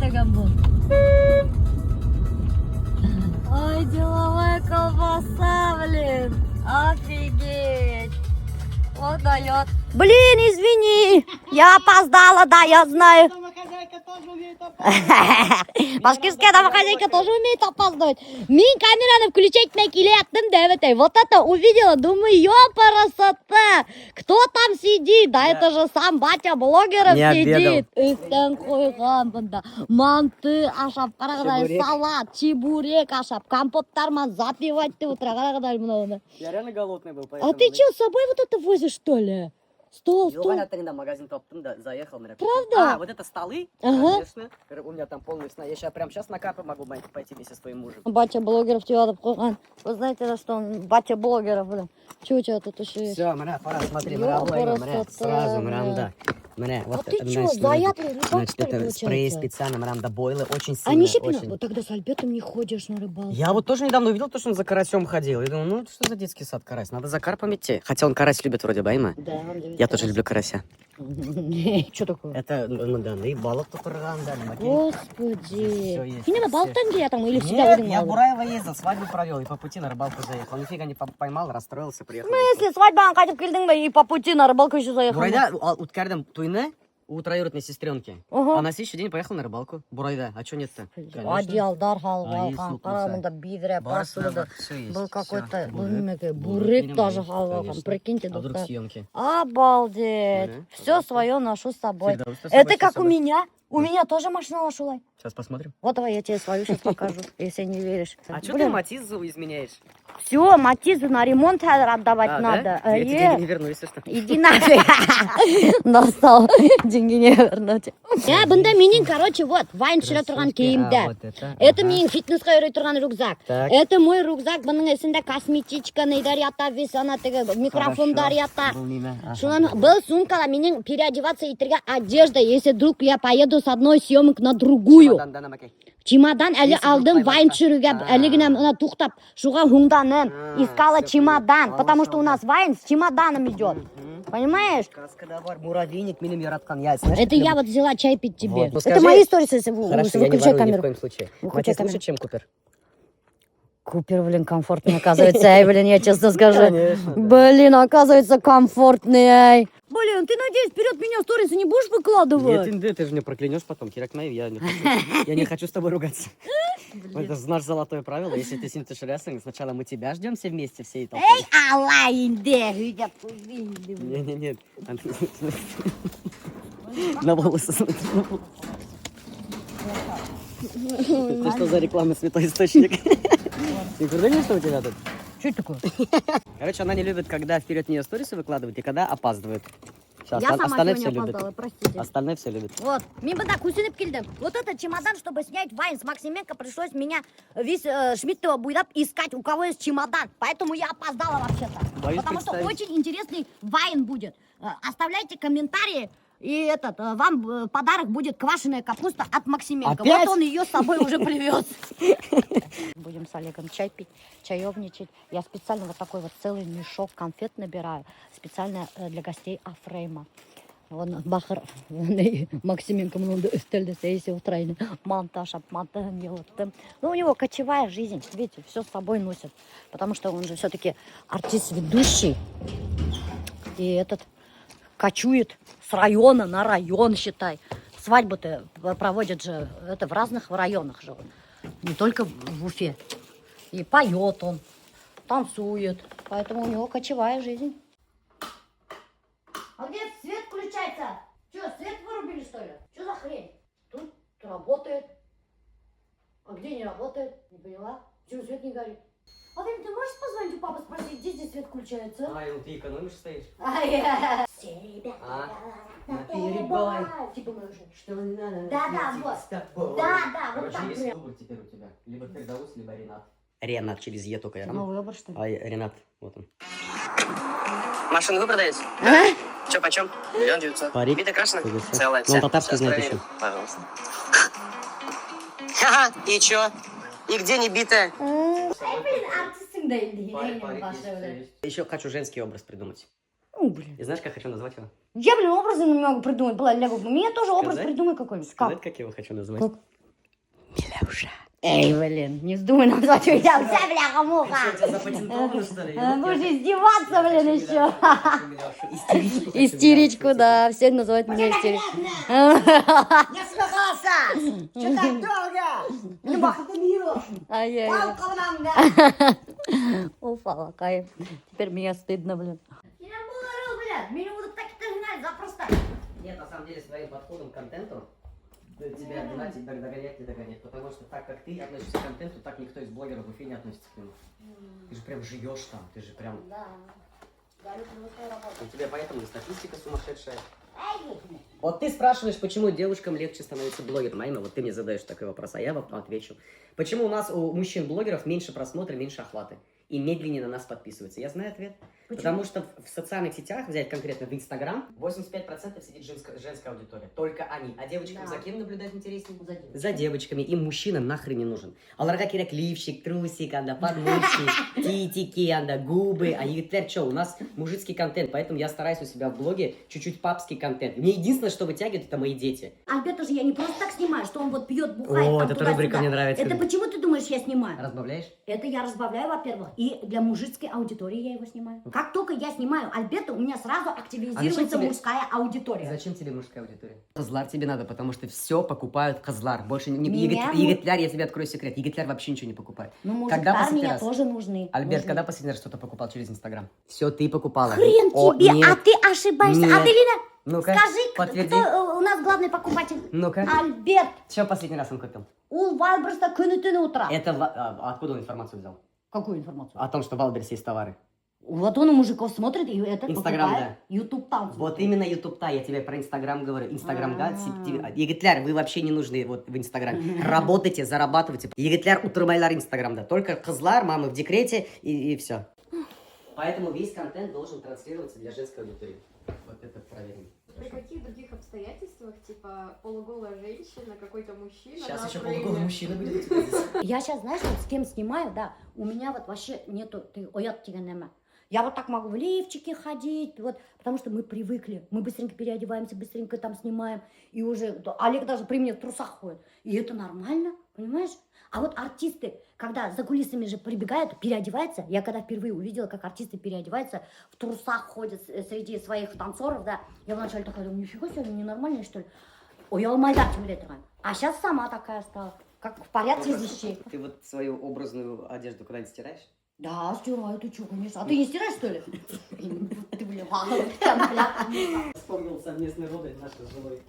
деген бұл. Ой, деловая колбаса, блин. Офигеть. Вот дает. Блин, извини. Я опоздала, да, я знаю. Башкирская домохозяйка тоже умеет опаздывать. Мен камераны включать на келеттім дәбетай. Вот это увидела, думаю, ёпарасота. Кто там сидит? Да это же сам батя блогеров сидит. Үстен қойған бұнда. Манты ашап, қарағыдай салат, чебурек ашап, компоттармен запивать ты утро, қарағыдай мұнауны. Я реально голодный был, А ты что, с собой вот это возишь, что ли? Стол. Я тогда магазин топтым, да, заехал. Правда? А, вот это столы, ага. Конечно. У меня там полный сна. Я сейчас прямо сейчас на капы могу пойти вместе с твоим мужем. Батя блогеров тебя қойған. Вы знаете, за что он? Батя блогеров, блин. Что у тебя тут еще есть? Все, мра, пора, смотри, мра, сразу, мрам, Мра, вот а ты что, заядлый рыбак, значит, это спрей специально, мрам, да, бойлы, очень сильно. А не щепина? Очень... Вот тогда с Альбертом не ходишь на рыбалку. Я вот тоже недавно увидел, то, что он за карасем ходил. Я думаю, ну, что за детский сад карась? Надо за карпом идти. Хотя он карась любит вроде, байма. Да, он любит. Я тоже люблю карася. Что такое? Это, ну, да, и балок тут да, Господи. Ты не на Балтан где там или всегда Нет, выдумал? я в Бураево ездил, свадьбу провел и по пути на рыбалку заехал. Нифига не поймал, расстроился, приехал. В смысле, свадьбаң қайтып келдің бе и по пути на рыбалку еще заехал? Бурайда, уткардым туйны у троюродной сестренки. Ага. А на следующий день поехал на рыбалку. Бурайда, а что нет-то? Одеялдар халып қарамында бидре посуда. Был какой-то, бурек тоже халып. Прикиньте, а вдруг съемки? Обалдеть. Все свое ношу с собой. Это как у меня. У меня тоже машина нашла. Сейчас посмотрим. Вот давай я тебе свою сейчас покажу, если не веришь. А что ты Матизу изменяешь? Все, Матизу на ремонт отдавать надо. Да? Я эти деньги не верну, если что. Иди нафиг. Достал. Деньги не вернуть. Я бында менің, короче, вот, вайн шыра тұрған киімдер. Это менің фитнесқа үйрей тұрған рюкзак. Это мой рюкзак, бұның есінде косметичка, нейдар ята, вес, ана, микрофондар ята. Был сумка, менің переодеваться итерге одежда, если вдруг я поеду с одной съемок на другую. Чемодан әлі алдым вайн шыруға, әлігіне туқтап, шуға хуңданын, искала чемодан, потому что у нас вайн с чемоданом идет. Понимаешь? Муравейник, миним яраткан, я, это я вот взяла чай пить тебе. Вот, это мои истории, если выключай камеру. Ни в коем случае. Матис лучше, чем Купер? Купер, блин, комфортный, оказывается. Ай, блин, я честно скажу. Конечно, да. Блин, оказывается, комфортный. Ай. Блин, ты, надеюсь, вперед меня сторисы не будешь выкладывать? Нет, ты же мне проклянешь потом, Кирак Наив, я не хочу с тобой ругаться. Это наше золотое правило, если ты синтешь рестлинг, сначала мы тебя ждем все вместе, всей толпой. Эй, алайнде, видят, нет. На волосы смотри. Ты что за реклама, святой источник? Ты круто, что у тебя тут? Что это такое? Короче, она не любит, когда вперед нее сторисы выкладывают и когда опаздывают. Я сама сегодня опоздала, простите. Остальные все любят. Вот, мен бында күсініп келдім. Вот этот чемодан, чтобы снять вайн с Максименко, пришлось меня весь Шмидтова буйдап искать, у кого есть чемодан. Поэтому я опоздала вообще-то. Потому что очень интересный вайн будет. Оставляйте комментарии. И вам подарок будет квашеная капуста от Максименко. Опять? Вот он ее с собой уже привез. Будем с Олегом чай пить, чаевничать. Я специально вот такой вот целый мешок конфет набираю. Специально для гостей Афрейма. Вон Бахар, Максименко, стелли сессия устроены. Монтаж, обмотан, ну, у него кочевая жизнь, видите, все с собой носит. Потому что он же все-таки артист-ведущий. И этот кочует с района на район, считай. Свадьбы-то проводят же это в разных районах же. Не только в Уфе. И поет он, танцует. Поэтому у него кочевая жизнь. А где свет включается? Что, свет вырубили, что ли? Что за хрень? Тут работает. А где не работает? Не поняла. Почему свет не горит? А ты можешь позвонить у папы спросить, где здесь свет включается? Ай, ну ты экономишь стоишь? Все ребята наперебой. Типа мы уже. Что не надо? Да, вот. Да, вот так. Есть выбор теперь у тебя. Либо Фердаус, либо Ренат. Ренат через Е только. Новый выбор, что ли? А Ренат, вот он. Машину вы продаете? Че, почем? 1 900 000. Парик. Бита крашена? Пятьдесят. Целая вся. Ну, татарский Сейчас знает проверим. еще. Пожалуйста. Ха-ха, и чё? И где не битая? Блин, артистың да енді. Еще хочу женский образ придумать. Ну, блин. И знаешь, как хочу назвать его? Я, блин, образы не могу придумать. У меня тоже образ Сказать? придумай какой-нибудь. Сказать, как я его хочу назвать? Как? Милюша. Эй, блин, не вздумай назвать меня. Вся, бляха-муха. Что, у тебя запатентовано, что ли? Будешь издеваться, блин, еще. Истеричку. хочу Истеричку, Милюшу. да. Всех называют меня истеричкой. Не слыхался! Что так долго? Ну, бах, ты мило! Ай-яй. Палка нам, да! Уфала, кайф. Теперь мне стыдно, блин. Я говорю, блядь, меня будут так и гнать запросто. Нет, на самом деле, с твоим подходом к контенту тебя гнать и догонять не догонять. Потому что так как ты относишься к контенту, так никто из блогеров в Уфе не относится к нему. Ты же прям живешь там, ты же прям... Да. Дарю свою работу. У тебя поэтому и статистика сумасшедшая. Вот ты спрашиваешь, почему девушкам легче становиться блогером, а именно вот ты мне задаешь такой вопрос, а я вам отвечу. Почему у нас, у мужчин-блогеров, меньше просмотров, меньше охваты и медленнее на нас подписываются? Я знаю ответ. Почему? Потому что в социальных сетях, взять конкретно в Инстаграм, 85% сидит женская аудитория. Только они. А девочкам Да. за кем наблюдать интереснее? За девочками. За девочками. Им мужчина нахрен не нужен. Аларга керек лифчик, трусик, анда, подмышки, титики, анда, губы. А егитлер что? У нас мужицкий контент, поэтому я стараюсь у себя в блоге чуть-чуть папский контент. Мне единственное, что вытягивает, это мои дети. Альберт тоже я не просто так снимаю, что он вот пьет, бухает. О, там эта туда-сюда. рубрика мне нравится. Это почему ты думаешь, я снимаю? Разбавляешь? Это я разбавляю, во-первых, и для мужицкой аудитории я его снимаю. Как только я снимаю Альберта, у меня сразу активизируется тебе- мужская аудитория. Зачем тебе мужская аудитория? Козлар тебе надо, потому что все покупают козлар. Больше не Меня егитлер, я тебе открою секрет. Егитлер вообще ничего не покупает. Ну, Когда мужиктар последний мне раз? тоже нужны. Альберт, нужны. когда последний раз что-то покупал через Инстаграм? Все, ты покупала. Хрен О, тебе, нет. а ты ошибаешься. Нет. Аделина, Ну-ка, скажи, подтверди. кто у нас главный покупатель? Ну-ка. Альберт. Что последний раз он купил? Ул Вальберста күні-түні утра. Это откуда он информацию взял? Какую информацию? О том, что в Валберсе есть товары. Вот он у мужиков смотрит и это Инстаграм, покупает. Ютуб там. Вот именно YouTube-та, я тебе про Инстаграм говорю. Инстаграм, да? Егитлер, вы вообще не нужны вот в Инстаграме. Работайте, зарабатывайте. Егитлер утырмайлар Инстаграм, да. Только козлар, мамы в декрете и все. Поэтому весь контент должен транслироваться для женской аудитории. Вот это проверим. При каких других обстоятельствах, типа полуголая женщина, какой-то мужчина? Сейчас на еще тренинге? полуголый мужчина будет у тебя здесь. Я сейчас, знаешь, вот с кем снимаю, да, у меня вот вообще нету, ты оят тиганема. Я вот так могу в лифчике ходить, вот, потому что мы привыкли. Мы быстренько переодеваемся, быстренько там снимаем. И уже, Олег даже при мне в трусах ходит. И это нормально, понимаешь? А вот артисты, когда за кулисами же прибегают, переодеваются. Я когда впервые увидела, как артисты переодеваются, в трусах ходят среди своих танцоров, да. Я вначале такая думаю, нифига себе, ненормальные что ли? Ой, я алмайдак тебе. А сейчас сама такая стала. Как в порядке вещей. Ты вот свою образную одежду куда-нибудь стираешь? Да, стираю, ты что, конечно. А ты не стираешь, что ли? Ты, блин, Вспомнил совместные роды нашей с женой.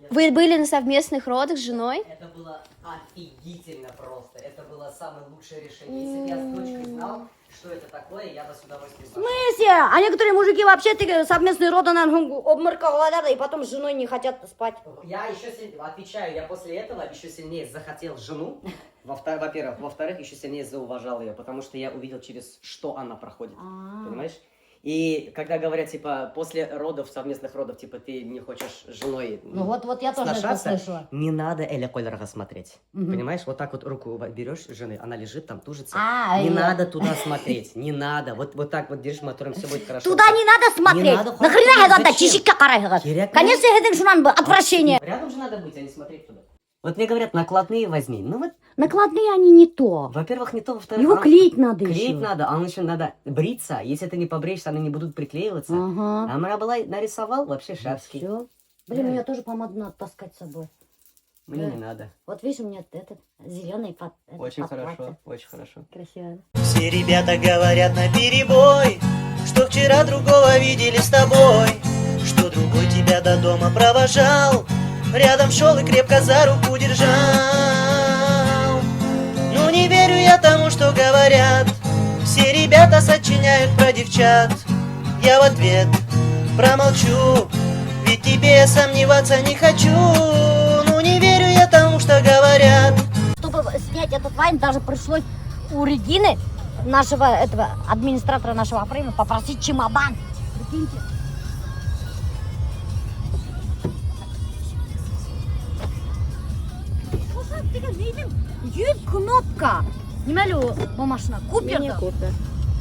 Вы были на совместных родах с женой? Это было офигительно просто. Это было самое лучшее решение. Если бы я с дочкой знал, что это такое, я бы с удовольствием пошел. Смысле? А некоторые мужики вообще совместные роды на обморках валят, и потом с женой не хотят спать. Я еще сильнее, отвечаю, я после этого еще сильнее захотел жену, во-первых. Во-вторых, еще сильнее зауважал ее, потому что я увидел, через что она проходит. Понимаешь? И когда говорят, типа, после родов, совместных родов, типа, ты не хочешь с женой Ну вот я тоже это сношаться, слышала. не надо Эля Коллера смотреть. Понимаешь? Вот так вот руку берешь жены, она лежит там, тужится. Не надо туда смотреть, не надо. Вот так вот держишь мотором, все будет хорошо. Туда не надо смотреть. Не надо, Нахрена я туда зачем? чищика карайгас? Керек Конечно, это шунан бы отвращение. Рядом же надо быть, а не смотреть туда. Вот мне говорят, накладные возьми. Ну вот, Накладные они не то. во-первых, не то, во-вторых... Его клеить надо Клеить еще. надо, а еще надо бриться. Если ты не побреешься, они не будут приклеиваться. Ага. А моя была нарисовал, вообще шарский. Все. Блин, мне тоже помаду надо таскать с собой. Мне Да. не надо. Вот видишь, у меня этот зеленый под Очень под хорошо, платье. очень хорошо. Красиво. Все ребята говорят наперебой, что вчера другого видели с тобой, что другой тебя до дома провожал, рядом шел и крепко за руку держал. Ну не верю я тому, что говорят, все ребята сочиняют про девчат. Я в ответ промолчу, ведь тебе я сомневаться не хочу. Ну не верю я тому, что говорят. Чтобы снять этот вайн, даже пришлось у Регины, нашего этого администратора нашего фрейма, попросить чемодан. Прикиньте. Есть кнопка. Немалю, машина. Купер. Мини-купер.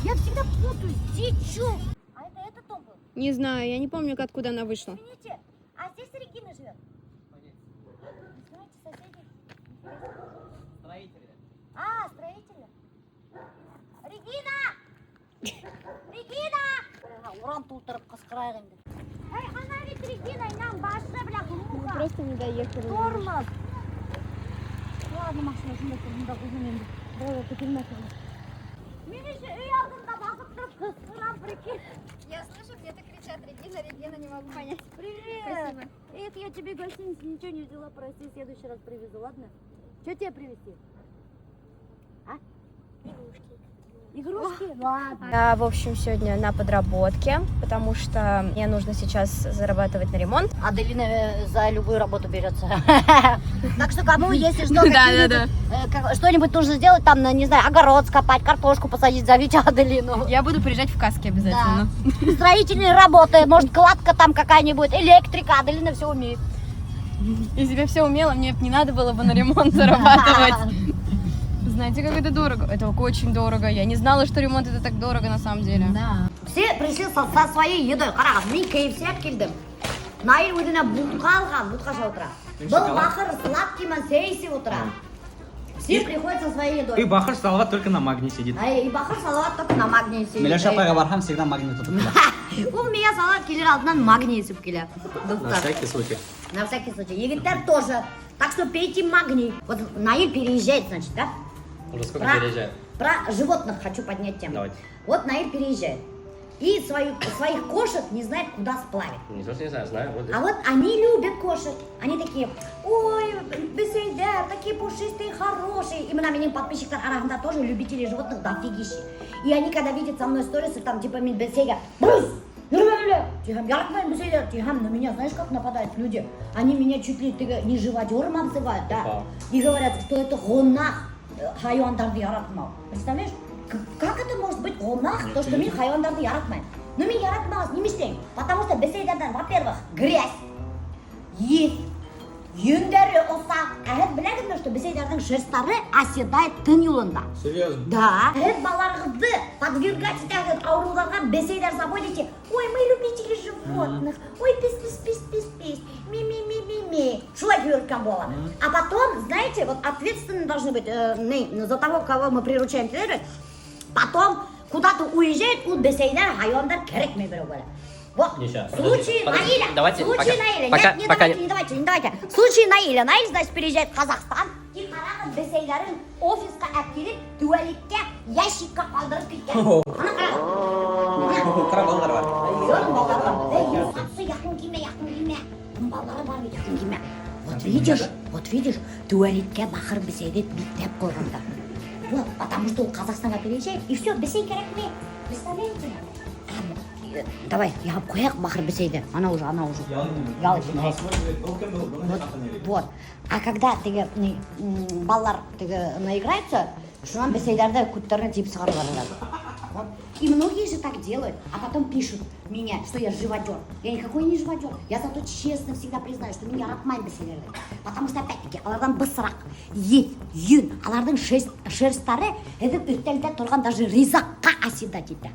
Я всегда путаюсь. Где что? А это том был? Не знаю, я не помню, откуда она вышла. Извините, а здесь Регина живет? Знаете, соседи? Строители. А, строители. Регина! Регина! Уран толтырып қысқырайық енді. Эй, ана ведь Регина, нам башы, бля, Мы глуха. просто не доехали. Тормоз. Ладно, машина шында тұр, мұнда бұзым енді. Давай, көтермесін. Мен еще үй алдында басып тұрып қысқырам, прикинь. Я слышу, где-то кричат Регина, Регина, не могу понять. Привет! Спасибо. Эх, я тебе гостинице ничего не взяла, прости, в следующий раз привезу, ладно? Что тебе привезти? А? Игрушки? Ладно. Я, в общем, сегодня на подработке, потому что мне нужно сейчас зарабатывать на ремонт. Аделина за любую работу берется. Так что кому, если что, что-нибудь нужно сделать, там, не знаю, огород скопать, картошку посадить, зовите Аделину. Я буду приезжать в каске обязательно. Строительные работы, может, кладка там какая-нибудь, электрика, Аделина все умеет. Если бы я все умела, мне не надо было бы на ремонт зарабатывать. Знаете, как это дорого? Это очень дорого. Я не знала, что ремонт это так дорого на самом деле. Да. Все пришли со своей едой. Қарағыз, мен KFC алып келдім. Наил өзіне бутқа алған, бутқа отыра. Бұл бақыр сладкий мен сейси отыра. Все приходят со своей едой. И Бахар Салават только на магнии сидит. И бақыр салават только на магнии сидит. Миляша Бархан всегда магний тут. Ол меня салат келер алдынан магний сіп келер. На всякий случай. На всякий случай. Егиттер тоже. Так что пейте магний. Вот Наил переезжает, значит, да? Уже сколько Про- переезжает? Про животных хочу поднять тему. Давайте. Вот Наиль переезжает. И своих кошек не знает, куда сплавить. Не то, что не знаю, знаю. Вот здесь. А вот они любят кошек. Они такие, ой, беседер, такие пушистые, хорошие. Именно меня подписчиктар арасында тоже любители животных дофигища. И они, когда видят со мной сторисы, там типа мен беседер, брус, тихам, яратмайын беседер, тихам, на меня, знаешь, как нападают люди? Они меня чуть ли не живодером обзывают, да? И говорят, что это гонах хайуандарды яратмау. Представляешь? Как это может быть гонах, то, что мен хайуандарды яратмайын? Но мен яратмауыз, не мештейін? Потому что беседерден, во-первых, грязь, есть, юндері ұсақ. Әйт біләгізді, что беседердің шерстары оседает тын юлында. Серьезно? Да. Әйт баларғызды подвергать этих ауруларға беседер заводите. Ой, мы любители животных. Ой, пис-пис-пис-пис-пис. Ми-ми-ми-ми-ми. Шулай күйеркен болады. А потом, знаете, вот ответственны должны быть за того, кого мы приручаем. Потом куда-то уезжает, у беседер хайуандар керекмей беру böyle. Вот, Ничего, случай подожди, Наиля, давайте, случай пока- Наиля, пока- нет, пока не давайте, случай Наиля, Наиль, значит, переезжает в Казахстан, и қарағыз бесейлерін офисқа әпкеліп, туалетке, ящикқа қалдырып кеткен. Ана қарағыз. Карабалдар бар. Йөрін балары бар. Қатсы яқын киме. Балары бар, яқын киме. Вот видишь, туалетке бақыр бесейдет биттеп қойғандар. Вот, потому что он в Казахстанға переезжает, и все, бесей керек не. Представляете? Давай, я қояқ бақыр бесейді. Она уже. Ялочная. Вот. А когда балалар наиграются, шунан бесейдерді күттеріне тиіп сығарып алады. Вот. И многие же так делают, а потом пишут меня, что я живодер. Я никакой не живодер. Я зато честно всегда признаю, что меня ратмайн бесейдерді. Потому что опять-таки, алардан бысырақ, ет, юн, алардың шерстары, это үттелде тұрған даже ризаққа оседать етті.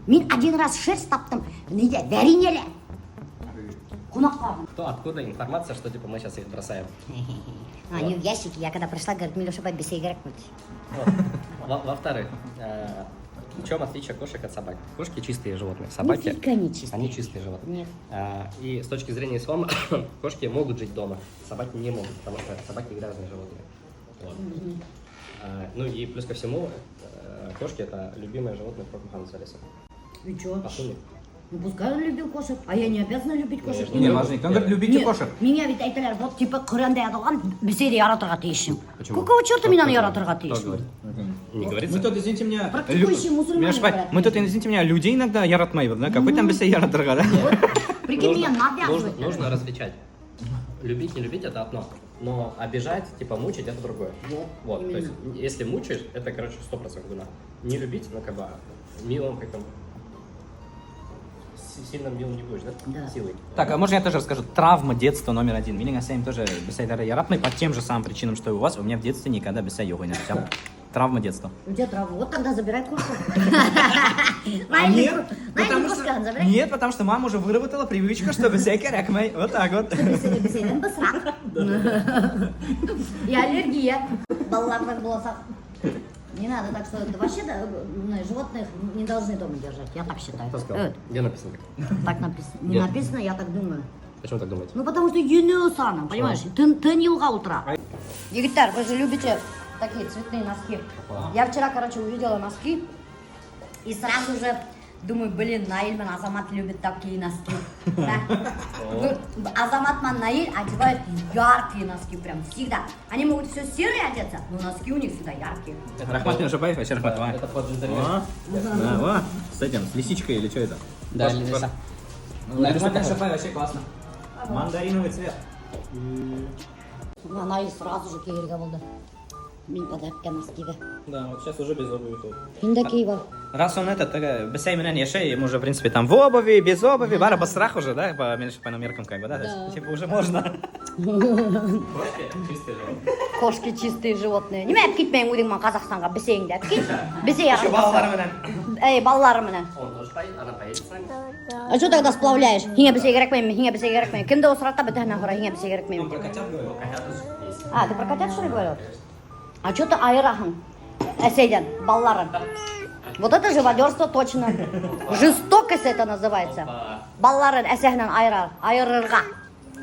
Мен один раз шерсть таптым, неде, вәринелі. Қонақтардың. Откуда информация, что типа мы сейчас их бросаем? Они в ящике, я когда пришла, говорит, Милюша, бесей керек будет. Во-вторых, в чем отличие кошек от собак? Кошки чистые животные, собаки Нифига не чистые. они чистые животные. Нет. И с точки зрения ислама кошки могут жить дома, собаки не могут, потому что собаки грязные животные. Вот. Ну и плюс ко всему, кошки это любимое животное Пророка Мухаммада саллаллаху алейхи И чё? вассалям. По сунне. Ну пускай он любил кошек, а я не обязана любить кошек. Не, важно, он говорит, любите кошек. Меня ведь айтылар, вот типа Құранда язылған, бесейді яратырға тиішсің. Почему? Какого черта меня яратырға Кто тиішсің? говорит? Не Мы говорится? тут, извините меня... Практикующие мусульмане Миляш Бай, говорят. мы тут, извините меня, людей иногда яратмайбыз, да? Какой там бесей яратырга, да? Прикинь, меня навязывают. Нужно различать. Любить, не любить это одно. Но обижать, типа мучить, это другое. Вот, то есть, если мучаешь, это, короче, 100% гуна. Не любить, ну, как бы, милым, как там, сильно милым не будешь, да? Да. Силой. Так, а можно я тоже расскажу? Травма детства номер один. Меня тоже бесейдары яратмай по тем же самым причинам, что и у вас. У меня в детстве никогда бесей йога не все. Травма детства. Где травма? Вот тогда забирай кошку. Нет, потому кошка, что... забирай. Нет, потому что мама уже выработала привычку, чтобы всякий ракмай. Вот так вот. Бесейден бысрак. И аллергия. Балларных волосах. Не надо, так что это вообще животных не должны дома держать. Я так считаю. Кто сказал? Где написано так? Так написано. Не Нет. написано, я так думаю. Почему так думаете? Ну потому что Юниусана, понимаешь? Ты не лгал утра. Египтар, вы же любите такие цветные носки. Я вчера, короче, увидела носки и сразу же думаю, блин, Наиль мен Азамат любят такие носки. Да. Азамат мен Наиль одевают яркие носки прям всегда. Они могут все серые одеться, но носки у них всегда яркие. Рахмат Минашапаев, вообще Рахмат. Это под джентльмен. Да, во. С этим, с лисичкой или что это? Да, лиса. Рахмат Минашапаев вообще классно. Мандариновый цвет. Наиль сразу же кейрга болды. Мен подарка носки. Да, вот сейчас уже без обуви. Индакей бар. Раз он этот, бесей меня не шеи, ему уже, в принципе, там в обуви, без обуви, бара басрах уже, да, по меньше по меркам, как бы, да, то есть, типа, уже можно. Кошки чистые животные. Неме әпкет мен өйдің Қазақстанға бісейіңді әпкет. Бісей Еще балалары арқасы. менен. Эй, балалары менен. Он тоже поедет, она поедет с нами. А что тогда сплавляешь? Хиңе бісей керек меймін, хиңе бісей керек меймін. Кімді осырақта бітігінен қора хиңе бісей керек Он меймін. про котят говорил. А, ты про котят что ли говорил? А что ты айрахың? Әсейден, балаларын. Вот это живодерство точно. Жестокость это называется. Балаларын әсейден айырырға.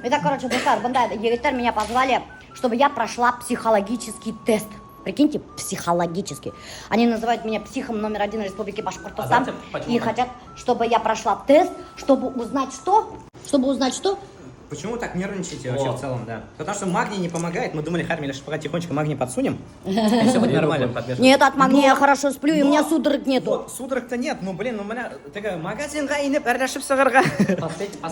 Итак, короче, достар, бұнда егеттер меня позвали, чтобы я прошла психологический тест. Прикиньте, психологический. Они называют меня психом номер 1 Республики Башкортостан. А знаете, почему И так? хотят, чтобы я прошла тест, чтобы узнать что? Чтобы узнать что? Почему так нервничаете вообще Вот. в целом, да? Потому что магний не помогает. Мы думали, Харми, лишь пока тихонечко магний подсунем, и все будет нормально. Нет, от магния я хорошо сплю, и у меня судорог нету. Вот, судорог-то нет, ну, блин, у меня такая магазинға инеп, әрләшіп сығырға.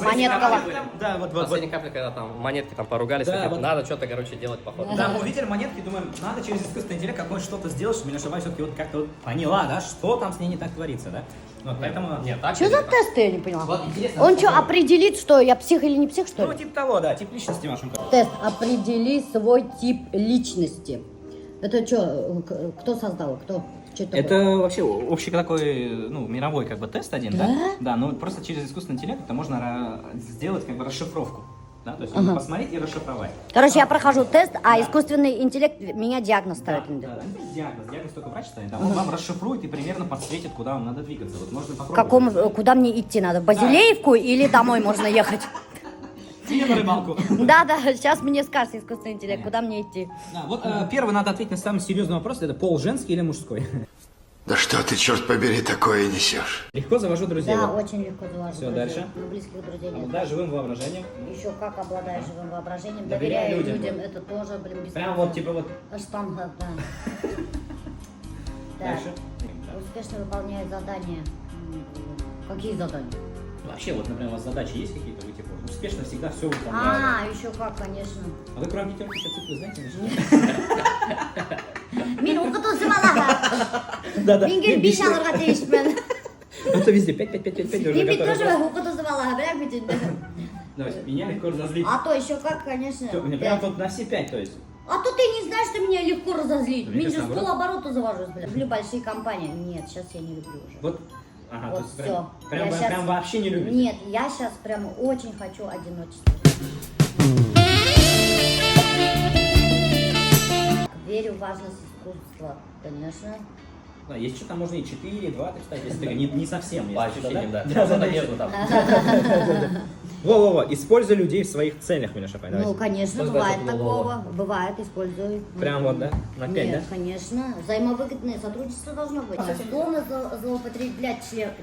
Монетка. Да, вот. Последняя капля, когда там монетки там поругались, Да, такие, вот. надо что-то, короче, делать походу. Да, мы увидели монетки, думаем, надо через искусственный интеллект какое что-то сделать, чтобы Минашабай все-таки вот как-то вот поняла, да, что там с ней не так творится, да? Вот, поэтому... Нет, так Что за так. тест, я не поняла? Вот интересно. Он что, определит, что я псих или не псих, что Ну, ли? типа того, да, тип личности вашем. Тест «Определи свой тип личности». Это что, кто создал? Кто? Что это такое? Это вообще общий такой, ну, мировой как бы тест один, да? Да, ну просто через искусственный интеллект это можно сделать как бы расшифровку. Да, то есть посмотреть и расшифровать. Короче, я прохожу тест, а искусственный интеллект меня диагноз ставит. Да, диагноз только врач ставит, да, он вам расшифрует и примерно подсветит, куда вам надо двигаться. Вот можно К попробовать. какому, куда мне идти надо? В Базилеевку или домой можно ехать? Или на рыбалку. Да, сейчас мне скажет искусственный интеллект, куда мне идти. Да, вот первый надо ответить на самый серьезный вопрос, это пол женский или мужской? Да что ты, черт побери, такое несешь? Легко завожу друзей. Да, вот. очень легко завожу. Всё, друзей. дальше. Но близких друзей нет. Да, живым воображением. Еще как обладаю живым воображением, Доверяю доверяю людям. людям, это тоже, блин, без Прям вот типа вот Штанга, да. Да. дальше. Успешно выполняет задания. Какие задания? Вообще, вот, например, у вас задачи есть какие-то, вы типа успешно всегда все выполняете. А, еще как, конечно. А вы кроме пятерки еще цифры знаете? Мен оқытушы балаға. Да. Мен беш алырға тиіспін. Это везде 5, 5, 5, 5, 5 Мен бит тоже оқытушы балаға, бірақ бүйтін. Давайте, меня легко разозлить. А то еще как, конечно. Мне прям тут на все 5, то есть. А то ты не знаешь, что меня легко разозлить. Мне Мен же с наоборот. полоборота завожусь, бля. Люблю большие компании. Нет, сейчас я не люблю уже. Вот, ага, Вот то есть всё. прям, Я прям, щас- прям вообще не любите. Нет, я сейчас прям очень хочу одиночества. Верю в важность искусства, конечно. Да, есть что-то можно и 4, 2, кстати, если ты не совсем. По если что-то, ощущениям, да. Да, Что-то да, нету там. Во-во-во, используй людей в своих целях, Миша Шапай. Ну, конечно, Что бывает значит такого. во-во-во? Бывает, использую. Прям вот, да? На 5, Нет, да? конечно. Взаимовыгодное сотрудничество должно быть. Словно злоупотреблять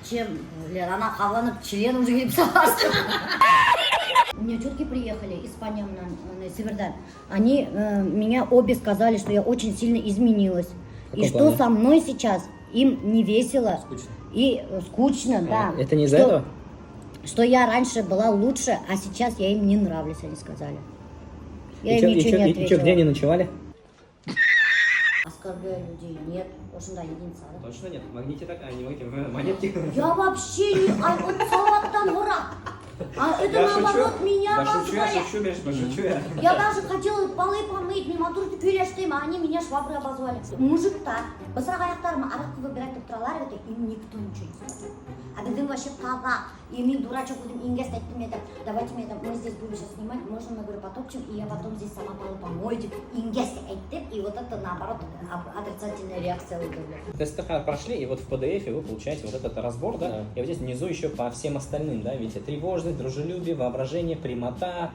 чем, Лера, она хаванып член уже не писалась. У меня тетки приехали из Паньямна, на Севердан. Они меня обе сказали, что я очень сильно изменилась. И что плане? со мной сейчас им не весело. И скучно, да. Это не из-за Что- этого? Что я раньше была лучше, а сейчас я им не нравлюсь, они сказали. Я И им чё, ничего не ответила. где они ночевали? Оскорбляю людей. Нет, ошында единица. Да? Точно нет, в магните такая, не в монетке. Я вообще не... Ай, вот салаттан ура. А это Я шучу. наоборот меня Да шучу, я позвали. шучу, Миш, пошучу я. Я даже хотела полы помыть, мимо турки күрештем, а они меня шваброй обозвали. Мужик-то, быстрак аяқтарым арақты выбирать тұралар еді, им никто ничего не сказал. А когда вообще таза, и мен дурачок будем ингест айттым еді, давайте мы здесь будем сейчас снимать, можно, мы говорю, потопчем, и я потом здесь сама полы помою, деп, ингест айттым, и вот это наоборот отрицательная реакция выдавила. Тесты прошли, и вот в PDF вы получаете вот этот разбор, да? И вот здесь внизу еще по всем остальным, да, видите, тревожность, дружелюбие, воображение, прямота,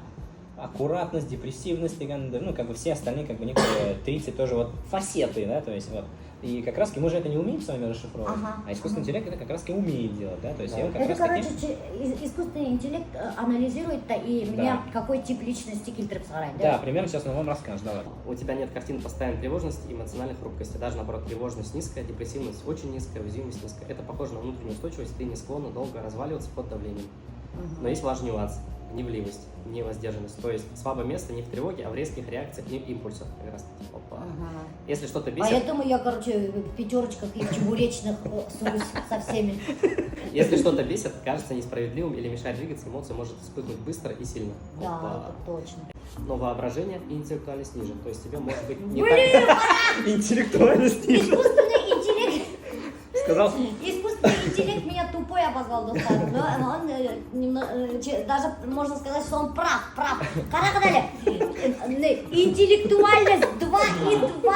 аккуратность, депрессивность, ну, как бы все остальные, как бы некоторые 30 тоже вот фасеты, да, то есть вот. И как раз мы же это не умеем с вами расшифровывать, а искусственный интеллект это как раз умеет делать, да, то есть он как Это, раз короче, таким... искусственный интеллект анализирует-то и меня какой тип личности кильтреп сарай, Да, примерно сейчас он вам расскажет, давай. У тебя нет картины постоянной тревожности и эмоциональной хрупкости. Даже наоборот, тревожность низкая, депрессивность очень низкая, уязвимость низкая. Это похоже на внутреннюю устойчивость, ты не склонна долго разваливаться под давлением. Но есть важный нюанс. Гневливость, невоздержанность. То есть слабое место не в тревоге, а в резких реакциях и импульсах. Как раз таки. Опа. Если что-то бесит... Поэтому я, короче, в пятерочках и в чебуречных суюсь со всеми. Если что-то бесит, кажется несправедливым или мешает двигаться, эмоция может вспыхнуть быстро и сильно. Да, Опа. это точно. Но воображение и интеллектуальность ниже. То есть тебе может быть не так... Интеллектуальность ниже. Искусственный интеллект... Сказал... Искусственный интеллект меня тупой обозвал достаточно, но он даже можно сказать, что он прав. Каракадали, интеллектуальность 2,2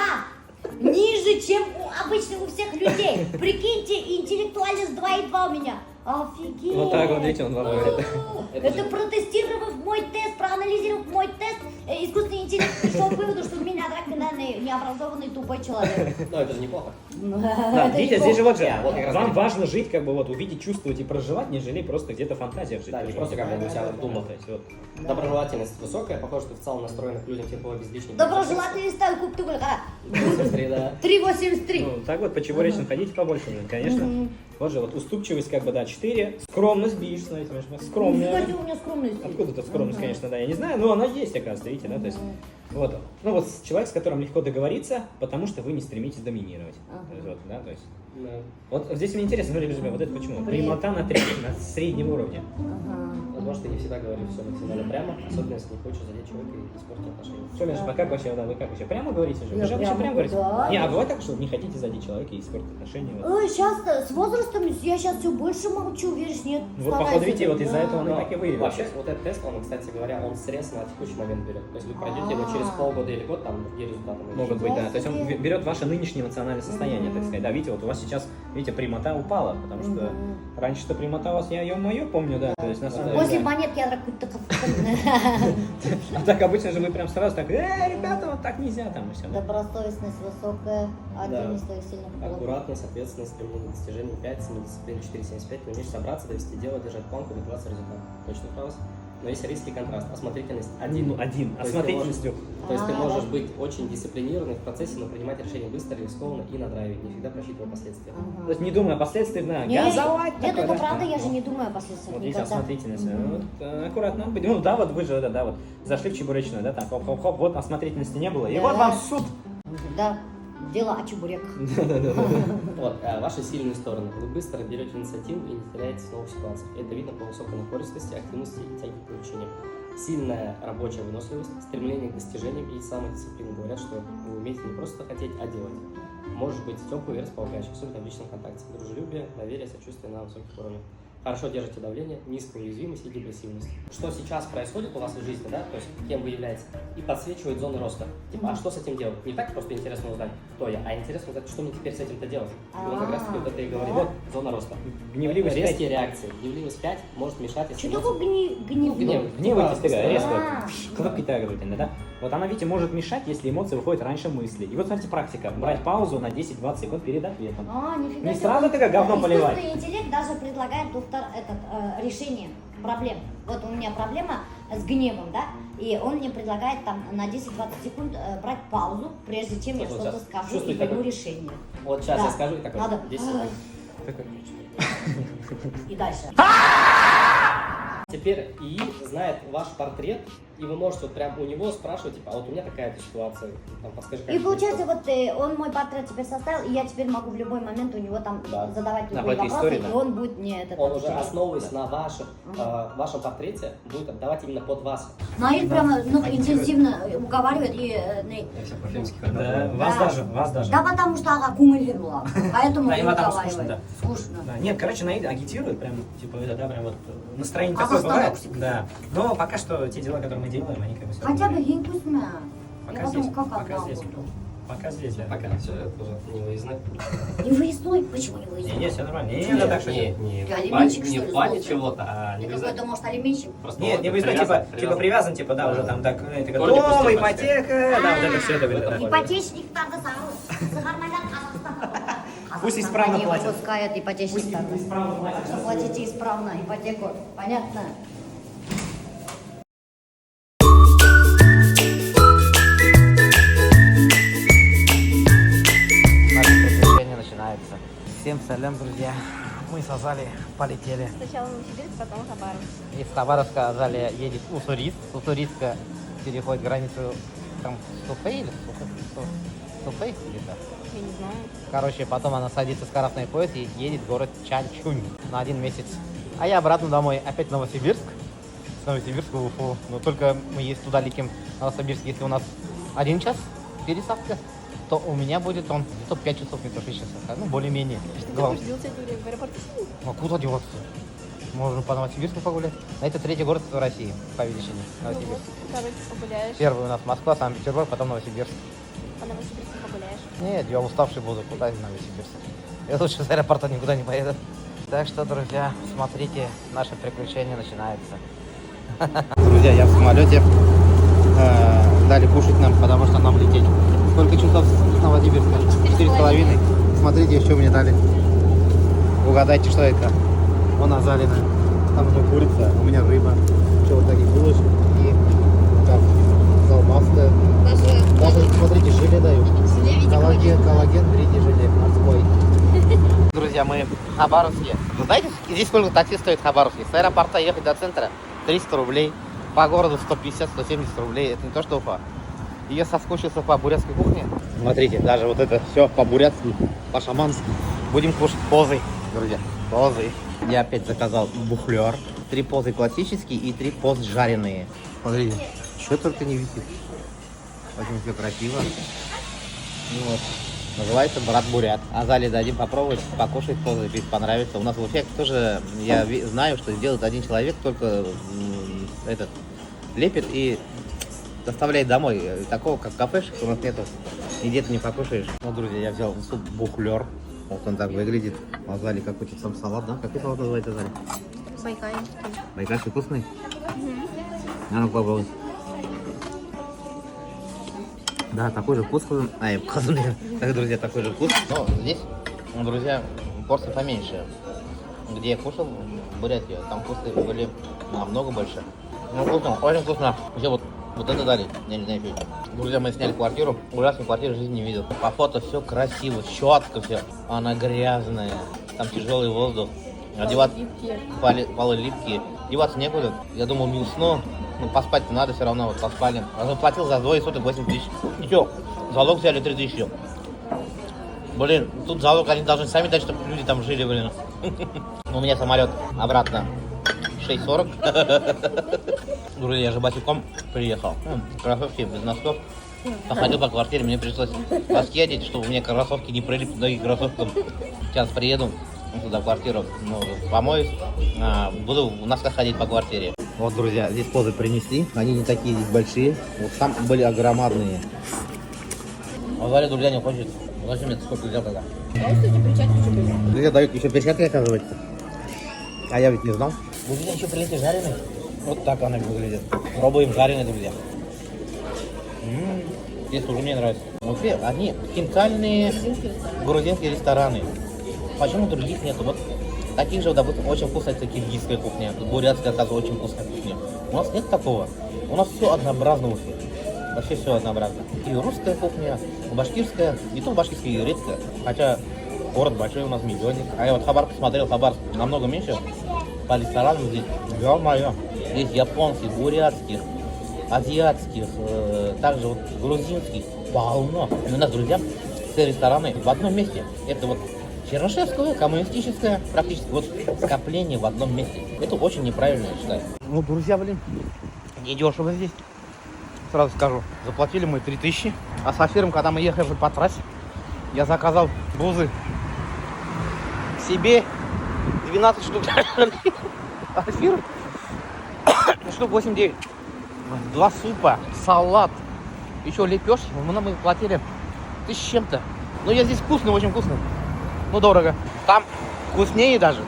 ниже, чем обычно у всех людей. Прикиньте, интеллектуальность 2,2 у меня. Офигеть! Вот так вот, видите, он вам говорит. Это протестировав мой тест, проанализировав мой тест, искусственный интеллект пришел к выводу, что меня наверное, необразованный тупой человек. Но это же неплохо. Да, видите, здесь же вот же, вот как раз вам таки. важно жить, как бы вот увидеть, чувствовать и проживать, нежели просто где-то в фантазиях жить. Да, не просто как бы у себя в думах. То есть вот. Доброжелательность высокая, похоже, что ты в целом настроена к людям тепло, безличных. Доброжелательный стал куб тугля, 3,83, 3,83. Ну, так вот, по чебуречным ходите побольше, конечно. Вот же, вот уступчивость, как бы, да, 4. Скромность, видишь, смотрите, скромная. Нифига себе, у меня скромность. Откуда-то скромность, конечно, да, я не знаю, но она есть, оказывается, видите, да, то есть, вот, ну вот человек, с которым легко договориться, потому что вы не стремитесь доминировать, то есть, вот, да, то есть, Да. вот здесь мне интересно, ну, ребята, вот это почему? Прямота на среднем уровне. Возможно, ты не всегда говоришь все максимально прямо, особенно если не хочешь задеть человека и испортить отношения. Что, Миша, как вообще, да, вы как вообще, прямо говорите же? Вы Я же вообще прямо, прямо говорите? да. Не, а бывает так, что не хотите задеть человека и испортить отношения? Вот. Ой, сейчас с возрастом я сейчас все больше молчу, веришь, нет? Вот, стараюсь походу, видите, это, вот из-за да. этого он и так и выявил. Вообще, вот этот тест, он, кстати говоря, он срез на текущий момент берет. То есть вы пройдете его через полгода или год, там другие результаты. Могут быть, да. То есть он берет ваше нынешнее эмоциональное состояние, так сказать. Да, видите, вот у вас сейчас, видите, прямота упала, потому что раньше-то прямота у вас, я ё-моё помню, да. То есть на самом деле. После да. монетки я так... А так обычно же мы прям сразу так, ребята, вот так нельзя, там и все. Добросовестность высокая, один из твоих сильных пунктов. Аккуратность, ответственность, стремление к достижению 5, самодисциплина 4,75, ты умеешь собраться, довести дело, держать планку, добиваться результата. Точно правильно? Но есть риски и контраст. Осмотрительность 1. Ну, один. То есть Осмотрительностью. То есть ты можешь да. быть очень дисциплинированный в процессе, но принимать решения быстро, рискованно и на драйве, не всегда просчитывая последствия. То есть не думая о последствиях, да, Нет, газовать. нет, такое, это да. правда, я же не думаю о последствиях Вот есть никогда. осмотрительность. Вот, аккуратно быть. Ну да, вот вы же, да, вот зашли в чебуречную, да, там хоп-хоп-хоп, вот осмотрительности не было. И Да. вот вам суд. Да, дело о чебуреках. Вот, ваши сильные стороны. Вы быстро берете инициативу и не теряете в новых ситуациях. Это видно по высокой напористости, активности и тяге к приучениям. Сильная рабочая выносливость, стремление к достижениям и самодисциплина говорят, что вы умеете не просто хотеть, а делать. Может быть теплый и располагающий, особенно в личном контакте. Дружелюбие, доверие, сочувствие на высоких уровнях. Хорошо держите давление, низкую уязвимость и депрессивность. Что сейчас происходит у вас в жизни, да, то есть кем вы являетесь, и подсвечивает зоны роста. Типа, а что с этим делать? Не так просто интересно узнать, кто я, а интересно узнать, что мне теперь с этим-то делать. И он как раз таки вот это и говорит, вот зона роста. Гневливость Резкие реакции. Гневливость 5 может мешать, если... Что такое гнев? Гневайтесь тогда, Да. резко. Кнопки тягиваете, да? Вот она, видите, может мешать, если эмоции выходят раньше мысли. И вот смотрите, практика. Брать паузу на 10-20 секунд перед ответом. Нифига Не себе. сразу ты как говно поливать. Искусственный интеллект даже предлагает решение проблем. Вот у меня проблема с гневом, да, и он мне предлагает там на 10-20 секунд брать паузу, прежде чем я Вот что-то сейчас. скажу и Чувствуй приму такой- решение. Вот сейчас Да. я скажу и такой, Надо. 10 секунд. И дальше. Теперь ИИ знает ваш портрет, и вы можете вот прям у него спрашивать, типа, а вот у меня такая-то ситуация, там, подскажи, как И это получается, сделать. вот он мой портрет теперь составил, и я теперь могу в любой момент у него там Да. задавать На любые какой-то вопросы, истории, и да? он будет мне это... Он там уже, делать. основываясь на вашем портрете, будет отдавать именно под вас. Наиль прямо интенсивно уговаривает и... Да, вас даже. Да потому что она кумулировала, поэтому Да, и им там уговаривает. скучно, да. Скучно. Да, нет, короче, Наида агитирует, прям, типа, это, да, прям вот настроение А такое бывает. восстановщик. Да. Но пока что те дела, которые мы делаем, они как бы все. Хотя бы гень вкусная. Пока Я здесь, потом как пока отдал здесь. буду. Пока здесь, да. Пока все, это уже не выездной. Не выездной? Почему не выездной? Не, все нормально. Не, надо так шутить. Ты алименщик, не что в ли, плане злой? чего-то, а Ты не какой, выездной. ты, может, алименщик? Просто Нет, вот не выездной, типа привязан, типа, да, уже там так, это То ли дом, пустил, ипотека, да, вот это все это будет. Ипотечниктарды сағырмайлар Қазақстанда. Пусть исправно не платят. выпускает ипотечниктарды. Так что платите исправно ипотеку. Понятно? Наше приключение начинается. Всем салям, друзья. Мы с Азали полетели. Сначала Новосибирск, потом Хабаровск. Из Хабаровска Азалия едет в Уссурийск. С Уссурийска переходит границу там Суфей или Суфей где-то. Я не знаю. Короче, потом она садится в скоростной поезд и едет в город Чанчунь на 1 месяц. А я обратно домой, опять в Новосибирск. С Новосибирска в Уфу. Но только мы если туда летим в Новосибирск, если у нас 1 час пересадка, то у меня будет он не то 5 часов, не то 6 часов. Ну, более-менее. Что ты Главное. будешь делать сегодня в аэропорту? А куда деваться? Можно по Новосибирску погулять. А это 3-й город в России по величине. Ну Новосибирск. вот, короче, погуляешь. Первый у нас Москва, Санкт-Петербург, потом Новосибирск. По Новосибирску погуляешь. Нет, я уставший буду, куда в Новосибирск. Я лучше с аэропорта никуда не поеду. Так что, друзья, смотрите, наше приключение начинается. Друзья, я в самолете. Дали кушать нам, потому что нам лететь. Сколько часов с Новосибирска? 4,5. Смотрите, что мне дали. Угадайте, что это. Вон Азалина. Там уже курица, у меня рыба. Еще вот такие булочки и как колбаска. Даже, смотрите, желе дают. Коллаген, берите желе морской. Друзья, мы в Хабаровске. Вы знаете, здесь сколько такси стоит в Хабаровске? С аэропорта ехать до центра 300 рублей. По городу 150-170 рублей. Это не то, что Уфа. И я соскучился по бурятской кухне. Смотрите, даже вот это все по-бурятски, по-шамански. Будем кушать позой, друзья. Позой. Я опять заказал бухлер. 3 позы классические и 3 позы жареные. Смотрите, что только не висит. Очень все красиво. Ну вот. Называется брат бурят. Азали дадим попробовать, покушать позы, если понравится. У нас в Уфе тоже, я знаю, что делает один человек, только этот лепит и доставляет домой. Такого, как кафешек, у нас нету. И где-то не покушаешь. Ну, друзья, я взял суп бухлер. Вот он так выглядит. Азали какой-то там салат, да? Какой салат называется, Азали? Байкальский. Байкальский вкусный? А ну попробуй. Да, такой же вкус. Так, друзья, такой же вкус. Но здесь, друзья, порции поменьше. Где я кушал в Бурятии, там вкусы были намного больше. Ну, вкусно, очень вкусно. Еще вот это дали. Я не знаю, что это. Друзья, мы сняли квартиру. Ужасной квартиры в жизни не видел. По фото все красиво, четко все. Она грязная. Там тяжелый воздух. Одеваться, полы липкие. Деваться некуда. Я думал, не усну. Ну, поспать надо все равно, вот поспали. Я заплатил за 2 суток 8 тысяч. Ничего, залог взяли 3 тысячи. Блин, тут залог они должны сами дать, чтобы люди там жили, блин. У меня самолет обратно 6:40. Друзья, я же босиком приехал. Кроссовки без носков. Походил по квартире, мне пришлось носки одеть, чтобы у меня кроссовки не прилипли к ноги кроссовкам. Сейчас приеду туда в квартиру, помоюсь, буду в носках ходить по квартире. Вот, друзья, здесь позы принесли, они не такие здесь большие, вот там были огромадные. А Валя, друзья, не хочет. Зачем это сколько взял тогда? Друзья, дают еще перчатки, оказывается. А я ведь не знал. Друзья, еще прилетели жареные. Вот так она выглядит. Пробуем жареные, друзья. Здесь уже мне нравится. Вообще, они официальные грузинские рестораны. Почему других нету? Вот таких же, допустим, очень вкусная киргизская кухня, бурятская, оказывается, очень вкусная кухня. У нас нет такого. У нас все однообразно в Уфе. Вообще все однообразно. И русская кухня, и башкирская, и то башкирская, и редкая. Хотя город большой у нас, миллионник. А я вот Хабар посмотрел, Хабар намного меньше. по ресторанам здесь, ё-моё, здесь японских, бурятских, азиатских, также вот грузинских, полно. И у нас, друзья, все рестораны в одном месте. Это вот Чернышевское, коммунистическое, практически вот скопление в одном месте. Это очень неправильно, я считаю. Ну, друзья, блин, недешево здесь. Сразу скажу, заплатили мы 3000. А с Афиром, когда мы ехали по трассе, я заказал бузы себе 12 штук. Афир штук 8-9. 2 супа, салат, еще лепешки. Мы платили 1000 с чем-то. Но я здесь вкусный, очень вкусный. Ну, дорого. Там вкуснее даже,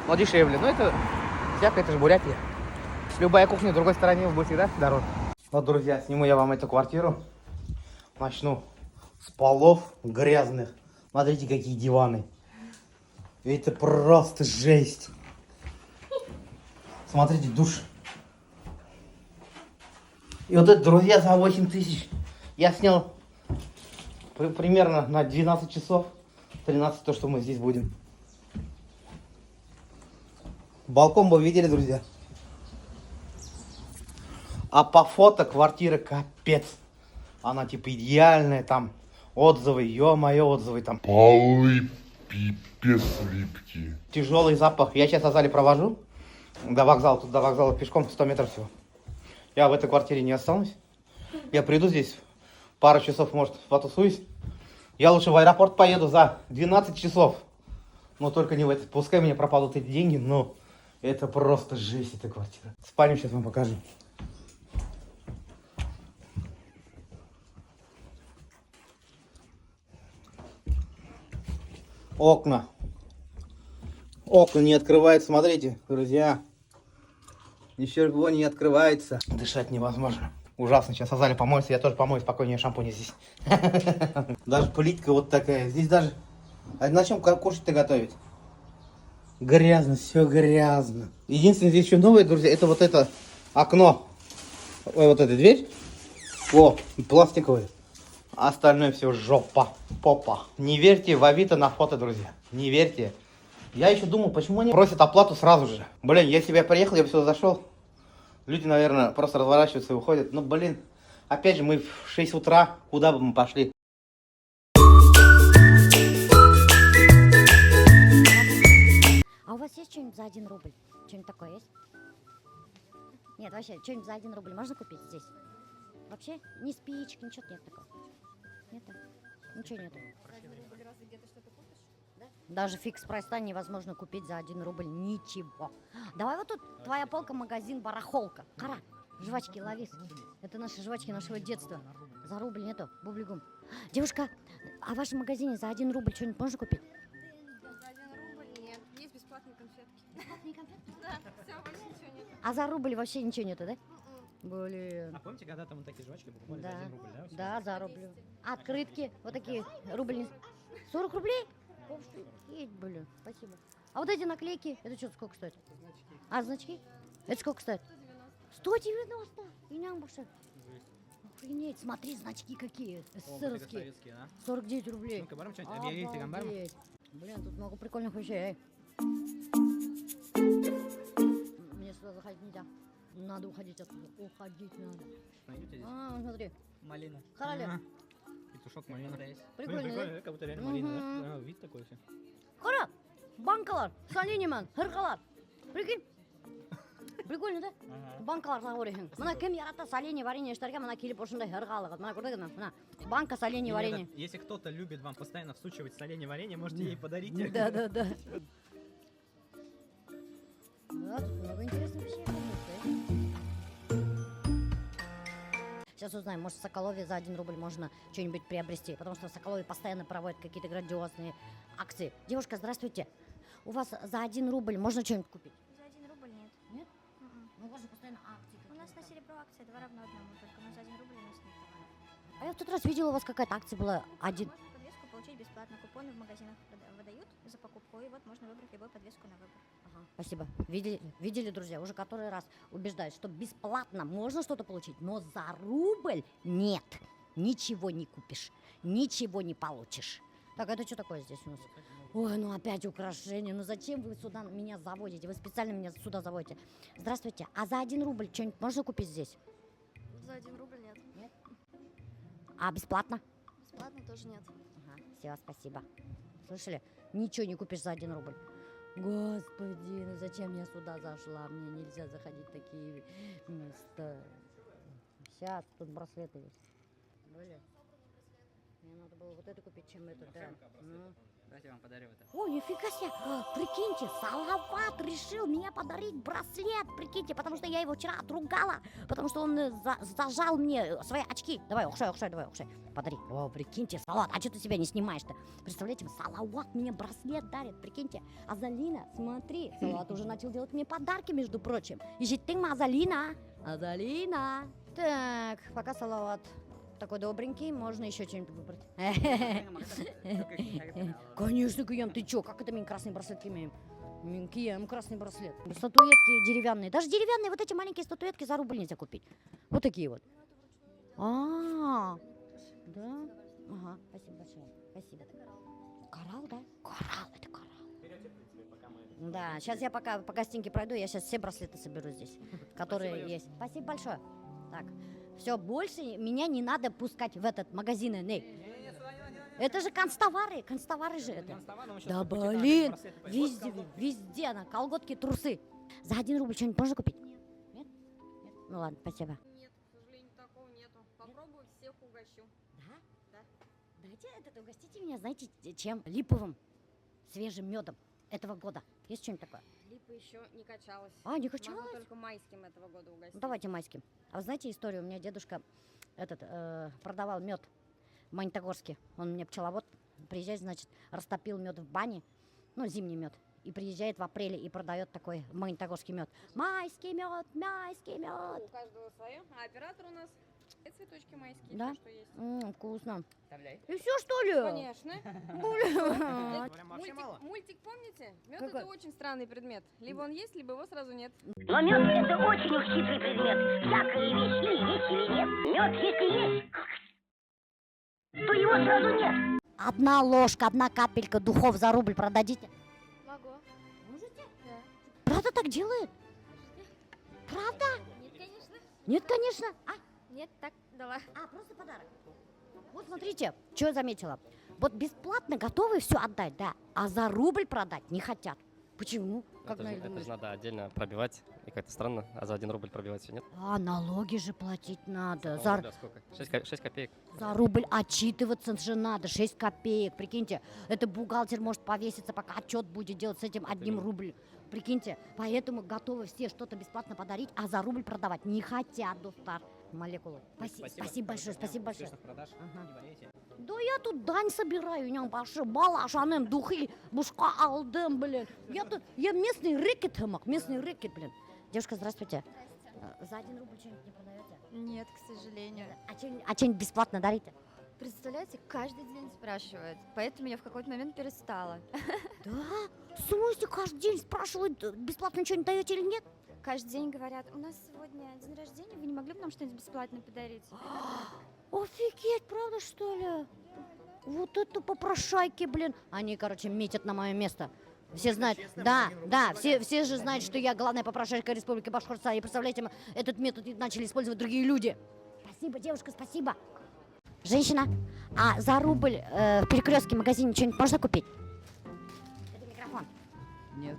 но дешевле. Но это всякое, это же Бурятия. Любая кухня в другой стороне будет всегда дороже. Вот, друзья, сниму я вам эту квартиру. Начну с полов грязных. Смотрите, какие диваны. Это просто жесть. Смотрите, душ. И вот это, друзья, за 8000 я снял примерно на 12 часов. 13 то, что мы здесь будем. Балкон вы видели, друзья? А по фото квартира капец. Она типа идеальная, там отзывы, ё-моё, отзывы там. Полы пипец липкие. Тяжелый запах. Я сейчас на зале провожу. До вокзала, тут до вокзала пешком 100 метров всего. Я в этой квартире не останусь. Я приду здесь, пару часов, может, потусуюсь. Я лучше в аэропорт поеду за 12 часов. Но только не в это. Пускай мне пропадут эти деньги, но это просто жесть, эта квартира. Спальню сейчас вам покажу. Окна. Окна не открываются, смотрите, друзья. Ничего не открывается. Дышать невозможно. Ужасно. Сейчас Азали помоется, я тоже помоюсь, спокойнее, шампунь здесь. Даже плитка вот такая. Здесь даже... А на чем кушать-то готовить? Грязно, все грязно. Единственное, здесь еще новое, друзья, это вот это окно. Ой, вот эта дверь. О, пластиковая. А остальное все жопа, попа. Не верьте в Авито на фото, друзья. Не верьте. Я еще думал, почему они просят оплату сразу же. Блин, если бы я приехал, я бы сюда зашел. Люди, наверное, просто разворачиваются и уходят. Ну, блин, опять же, мы в 6 утра, куда бы мы пошли? А у вас есть что-нибудь за 1 рубль? Что-нибудь такое есть? Нет, вообще, что-нибудь за 1 рубль можно купить здесь? Вообще, ни спичек, ничего нет такого. Нет? Ничего нету. Даже фикс прайс невозможно купить за 1 рубль ничего. Давай вот тут твоя полка, магазин, барахолка. Кара, жвачки лови. Это наши жвачки нашего детства. За рубль нету, бублигум. Девушка, а в вашем магазине за 1 рубль что-нибудь можно купить? За 1 рубль нет. Есть бесплатные конфетки. Бесплатные конфетки? Да, все, больше ничего нет. А за рубль вообще ничего нету, да? Блин. А помните, когда там вот такие жвачки покупали Да. за 1 рубль, да? Да, за рубль. Открытки, вот такие, рубль. 40 рублей? Офигеть, блин, спасибо. А вот эти наклейки, это что, сколько стоит? А, значки? Это сколько стоит? 190. И ням больше. Охренеть, смотри, значки какие, СССРские. 49 рублей. Ну-ка, барам что-нибудь объявите, гамбарам. Обалдеть. Блин, тут много прикольных вещей. Мне сюда заходить нельзя. Надо уходить оттуда. Уходить надо. Найдете здесь? А, смотри. Малина. Хараля. Петушок малина. Прикольно, Блин, да? прикольно, как будто реально малина, да? Вид такой все. Қара, банкалар, соленьмен, хырқалар. Прикинь? Прикольно, да? Банкалар сағырейін. Мына кім яратта соленье варенье іштерге, мына келіп осындай хырқалығы. Мына көрдіңіз бе? Мына банка соленье варенье. Если кто-то любит вам постоянно всучивать соленье варенье, можете ей подарить. Да. Да, тут много интересных вещей. Сейчас узнаем, может в Соколове за 1 рубль можно что-нибудь приобрести, потому что в Соколове постоянно проводят какие-то грандиозные акции. Девушка, здравствуйте. У вас за 1 рубль можно что-нибудь купить? За 1 рубль нет. Нет? Ну, у вас же постоянно акции. У нас на серебро акция 2 равно 1, только мы за 1 рубль у нас нет товаров. А я в тот раз видела, у вас какая-то акция была. Можно подвеску получить бесплатно. Купоны в магазинах выдают за покупку, и вот можно выбрать любую подвеску на выбор. Ага, спасибо. Видели, друзья, уже который раз убеждаюсь, что бесплатно можно что-то получить, но за рубль нет. Ничего не купишь, ничего не получишь. Так, это что такое здесь у нас? Ой, ну опять украшения. Ну зачем вы сюда меня заводите? Вы специально меня сюда заводите. Здравствуйте. А за 1 рубль что-нибудь можно купить здесь? За 1 рубль нет. Нет? А бесплатно? Бесплатно тоже нет. Ага, все, спасибо. Слышали? Ничего не купишь за 1 рубль. Господи, ну зачем я сюда зашла? Мне нельзя заходить в такие места. Сейчас, тут браслеты есть. Были? Мне надо было вот это купить, чем это, да. Ну. Давайте я вам подарю это. Ой, нифига себе! Прикиньте, Салават решил мне подарить браслет, прикиньте, потому что я его вчера отругала, потому что он зажал мне свои очки. Давай, укшай, давай, укшай. Подари. О, прикиньте, Салават, а что ты себя не снимаешь-то? Представляете, Салават мне браслет дарит, прикиньте. Азалина, смотри, Салават уже начал делать мне подарки, между прочим. Ищи ты, Азалина. Азалина. Так, пока Салават такой добренький, можно еще что-нибудь выбрать. Конечно, Кием, ты чё? Как это мы красный браслет имеем? Кием, красный браслет. Статуэтки деревянные. Даже деревянные вот эти маленькие статуэтки за рубль нельзя купить. Вот такие вот. Да? Ага, спасибо большое. Спасибо. Коралл, да? Коралл, это коралл. Да, сейчас я пока по гостинке пройду, я сейчас все браслеты соберу здесь, которые есть. Спасибо большое. Так. Все, больше меня не надо пускать в этот магазин. Это же констовары же это. Да блин, везде на колготки, трусы. За 1 рубль что-нибудь можно купить? Нет? Ну ладно, спасибо. Нет, к сожалению, такого нету. Попробую, всех угощу. Да? Давайте угостите меня, знаете, чем? Липовым, свежим медом этого года. Есть что-нибудь такое? Липа еще не качалась. А, не качалась? Могу только майским этого года угостить. Ну, давайте майским. А вы знаете историю? У меня дедушка продавал мед в Магнитогорске. Он мне пчеловод. Приезжает, значит, растопил мед в бане. Ну, зимний мед. И приезжает в апреле и продает такой магнитогорский мед. Майский мед, майский мед. У каждого свое. А оператор у нас цветочки майские, Да? все, что есть. Вкусно. Вставляй. И все, что ли? Конечно. Бля. Мультик помните? Мед Какой? это очень странный предмет. Либо он есть, либо его сразу нет. Но мед это очень уж хитрый предмет. Всякая вещь или есть, или нет. Мед, если есть, то его сразу нет. 1 ложка, 1 капелька духов за рубль продадите? Могу. Можете? Да. Правда так делают? Правда? Нет, конечно. Нет, конечно. Нет, так дала. Просто подарок. Вот смотрите, что я заметила. Вот бесплатно готовы все отдать, да, а за рубль продать не хотят. Почему? Как Это же надо отдельно пробивать. И как-то странно, а за 1 рубль пробивать все нет? А налоги же платить надо. Да, сколько? 6 копеек. За рубль отчитываться же надо, 6 копеек. Прикиньте, это бухгалтер может повеситься, пока отчет будет делать с этим 1 рубль. Прикиньте, поэтому готовы все что-то бесплатно подарить, а за рубль продавать не хотят, достар. Молекулу. Спасибо большое, спасибо большое. Да я тут дань собираю, ням башы, балашаным, духи, бушка алдым, блин. Я местный рэкет, блин. Девушка, здравствуйте. За 1 рубль что-нибудь не продаете? Нет, к сожалению. А что-нибудь бесплатно дарите? Представляете, каждый день спрашивают, поэтому я в какой-то момент перестала. Да? В смысле, каждый день спрашивают, бесплатно что-нибудь даете или нет? Каждый день говорят, у нас сегодня день рождения, вы не могли бы нам что-нибудь бесплатно подарить? Офигеть, правда что ли? Вот это попрошайки, блин. Они, короче, метят на мое место. Все знают, да, все же знают, что я главная попрошайка Республики Башкортостан. И представляете, этот метод начали использовать другие люди. Спасибо, девушка, спасибо. Женщина, а за рубль в перекрестке магазине что-нибудь можно купить? Это микрофон. Нет.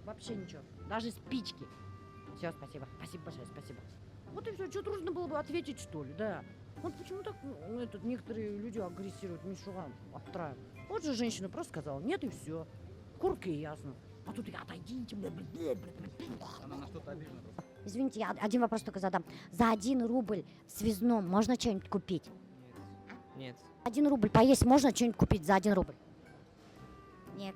Вообще ничего. Даже спички. Все, спасибо. Спасибо большое, спасибо. Вот и все. Что трудно было бы ответить, что ли, да? Вот почему так некоторые люди агрессируют, мишуган, обтраивают. Вот же женщина просто сказала, нет и все. Курка и ясно. А тут я отойдите. Она на что-то обижена. Извините, я 1 вопрос только задам. За 1 рубль в связном можно что-нибудь купить? Нет. 1 рубль поесть можно что-нибудь купить за 1 рубль? Нет.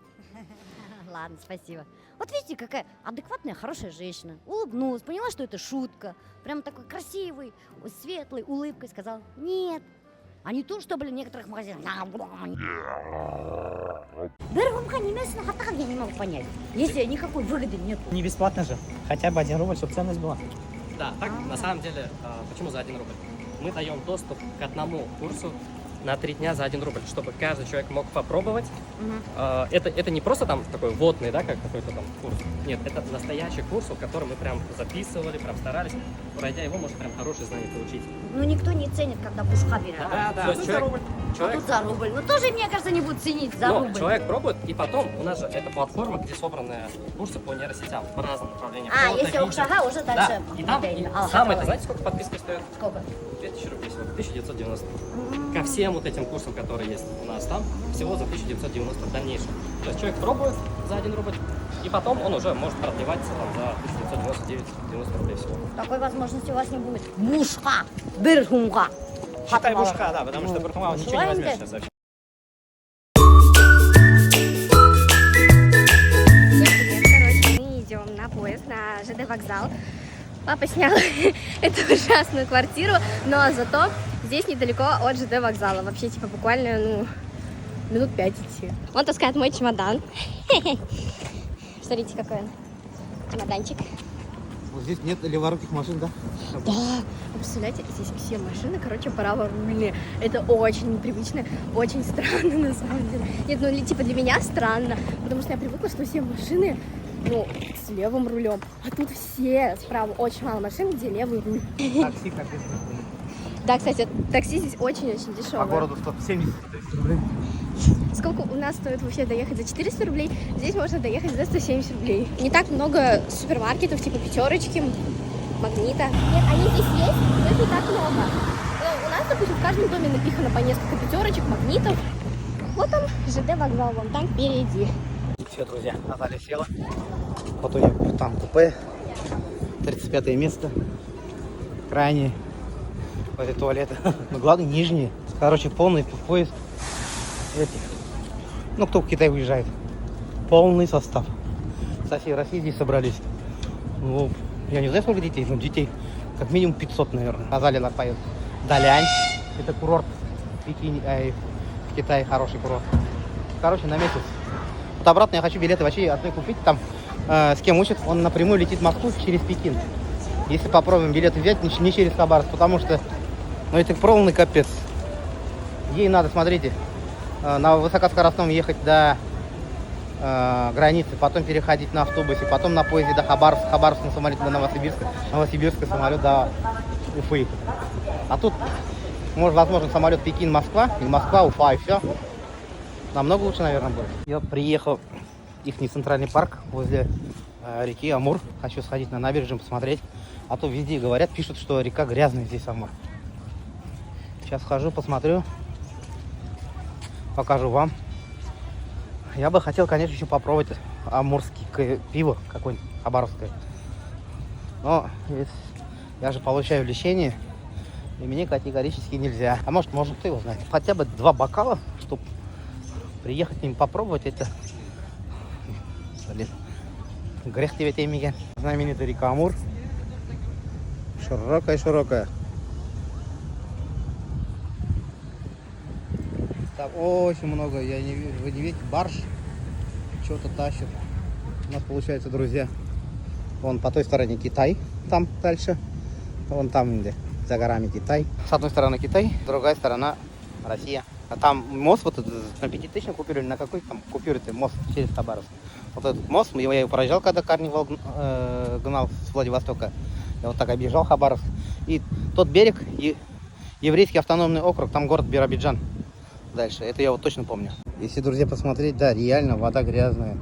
Ладно, спасибо. Вот видите, какая адекватная, хорошая женщина. Улыбнулась, поняла, что это шутка. Прям такой красивый, светлой улыбкой сказала нет. А не то, что, блин, в некоторых магазинах. Я не могу понять, если никакой выгоды нет. Не бесплатно же. Хотя бы 1 рубль, чтобы ценность была. Да, так на самом деле, почему за 1 рубль? Мы даем доступ к одному курсу на 3 дня за 1 рубль, чтобы каждый человек мог попробовать. Это не просто там такой вводный, да, как какой-то там курс. Нет, это настоящий курс, который мы прям записывали, прям старались. Пройдя его, можно прям хорошие знания получить. Ну никто не ценит, когда бушка берет. Да. То есть человек... А тут за рубль. Ну тоже, мне кажется, не будут ценить за рубль. Человек пробует, и потом у нас же это платформа, где собраны курсы по нейросетям по разным направлениям. Если ага, уже дальше. Да. И там самое, знаете, сколько подписка стоит? Сколько? 2000 рублей всего, 1990. Ко всем вот этим курсам, которые есть у нас там, всего за 1990 в дальнейшем. То есть человек пробует за 1 рубль, и потом он уже может продлеваться там, за 1999-90 рублей всего. Такой возможности у вас не будет. Бушка! Бирхунга! Считай бушка, да, потому что Бирхунга ничего не возьмешь сейчас вообще. Короче, мы идем на поезд, на ЖД вокзал. Папа снял эту ужасную квартиру, но зато здесь недалеко от ЖД вокзала. Вообще, типа, буквально, минут 5 идти. Он таскает мой чемодан. Смотрите, какой он. Чемоданчик. Вот здесь нет леворуких машин, да? Да, вы представляете, здесь все машины, короче, праворульные. Это очень непривычно, очень странно на самом деле. Нет, ну типа для меня странно, потому что я привыкла, что все машины, с левым рулем. А тут все справа, очень мало машин, где левый руль. Такси, капец. Да, кстати, такси здесь очень-очень дешевое. По городу 170 рублей. Сколько у нас стоит вообще доехать за 400 рублей, здесь можно доехать за 170 рублей. Не так много супермаркетов, типа Пятерочки, Магнита. Нет, они здесь есть, но их не так много. У нас, допустим, в каждом доме напихано по несколько Пятерочек, Магнитов. Вот он, ЖД вокзал, вон там впереди. Все, друзья, Наталья села. Вот у нее там купе. 35 место. Крайнее. Возле туалета. Но главное, нижние. Короче, полный поезд этих. Кто в Китай уезжает. Полный состав. Со всей России здесь собрались. Я не знаю, сколько детей, но детей как минимум 500, наверное. Сказали, нас поет Далянь. Это курорт в Китае, хороший курорт. Короче, на месяц. Вот обратно я хочу билеты вообще одной купить. Там с кем учат, он напрямую летит в Москву через Пекин. Если попробуем билеты взять, не через Хабаровск, потому что это полный капец. Ей надо, смотрите, на высокоскоростном ехать до границы, потом переходить на автобусе, потом на поезде до Хабаровска, Хабаровск на самолете до Новосибирска, Новосибирска самолет до Уфы. А тут, возможно, самолет Пекин-Москва, или Москва-Уфа, и все. Намного лучше, наверное, будет. Я приехал в их центральный парк возле реки Амур. Хочу сходить на набережную, посмотреть. А то везде говорят, пишут, что река грязная здесь, Амур. Сейчас схожу, посмотрю. Покажу вам. Я бы хотел, конечно, еще попробовать амурское пиво какое-нибудь, хабаровское. Но я же получаю лечение, и мне категорически нельзя. А может, кто его знает. Хотя бы 2 бокала, чтобы приехать к ним попробовать, это... Блин, грех тебе темиге. Знаменитая река Амур. Широкая-широкая. Там очень много, вы не видите, барж что-то тащит. У нас получается, друзья, вон по той стороне Китай, там дальше, вон там где, за горами Китай. С одной стороны Китай, с другой сторона Россия. А там мост вот этот, на 5000 купюре, или на какой там купюре ты мост через Хабаровск. Вот этот мост, я его проезжал, когда Карнивал гнал с Владивостока. Я вот так объезжал Хабаровск. И тот берег, еврейский автономный округ, там город Биробиджан. Дальше, это я вот точно помню. Если, друзья, посмотреть, да, реально вода грязная.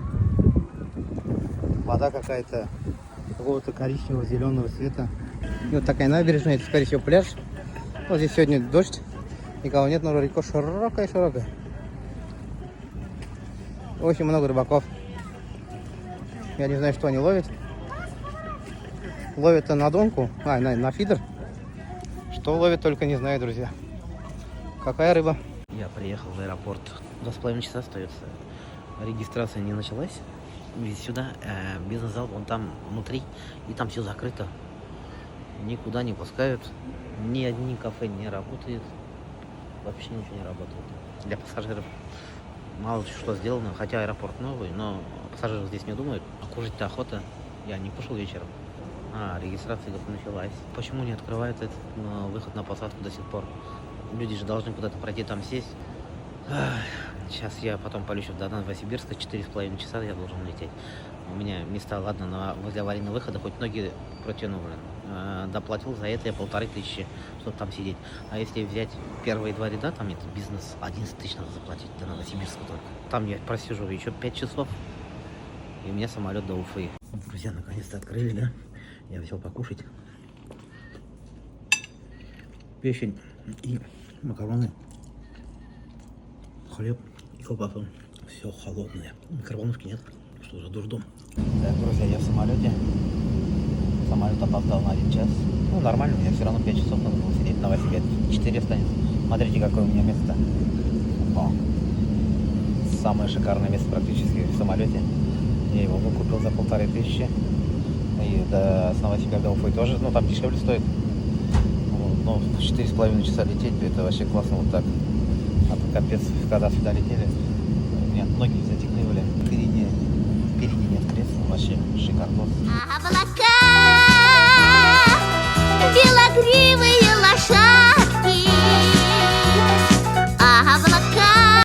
Вода какая-то какого-то коричневого, зеленого цвета. И вот такая набережная, это, скорее всего, пляж. Вот здесь сегодня дождь, никого нет, но река широкая-широкая. Очень много рыбаков. Я не знаю, что они ловят. Ловят на донку, на фидер. Что ловят, только не знаю, друзья. Какая рыба? Я приехал в аэропорт. 2,5 часа остается. Регистрация не началась. Ведь сюда бизнес-зал, вон там внутри, и там все закрыто. Никуда не пускают. Ни одни кафе не работает. Вообще ничего не работает. Для пассажиров мало что сделано, хотя аэропорт новый, но пассажиры здесь не думают. А кушать-то охота. Я не кушал вечером. Регистрация только началась. Почему не открывает этот выход на посадку до сих пор? люди же должны куда-то пройти, там сесть. Сейчас я потом полечу до Новосибирска, 4,5 часа я должен лететь. У меня места, ладно, возле аварийного выхода, хоть ноги протяну, доплатил за это я 1500, чтобы там сидеть. А если взять первые 2 ряда, там нет бизнес, 11 тысяч надо заплатить до Новосибирска только. Там я просижу еще 5 часов, и у меня самолет до Уфы. Друзья, наконец-то открыли, да? Я взял покушать. Печень и макароны, хлеб и колбасу. Все холодное. Микроволновки нет, что уже дурдом. Так, друзья, я в самолете. Самолет опоздал на 1 час. Ну, нормально, мне все равно 5 часов надо было сидеть в Новосибирске. 4 останется. Смотрите, какое у меня место. О, самое шикарное место практически в самолете. Я его выкупил за 1500. И с Новосибирска до Уфы тоже, ну, там дешевле стоит. Ну, 4,5 часа лететь, это вообще классно вот так. А то капец, когда сюда летели, у меня ноги затекли, передние нет кресла, вообще шикарно. Ага, была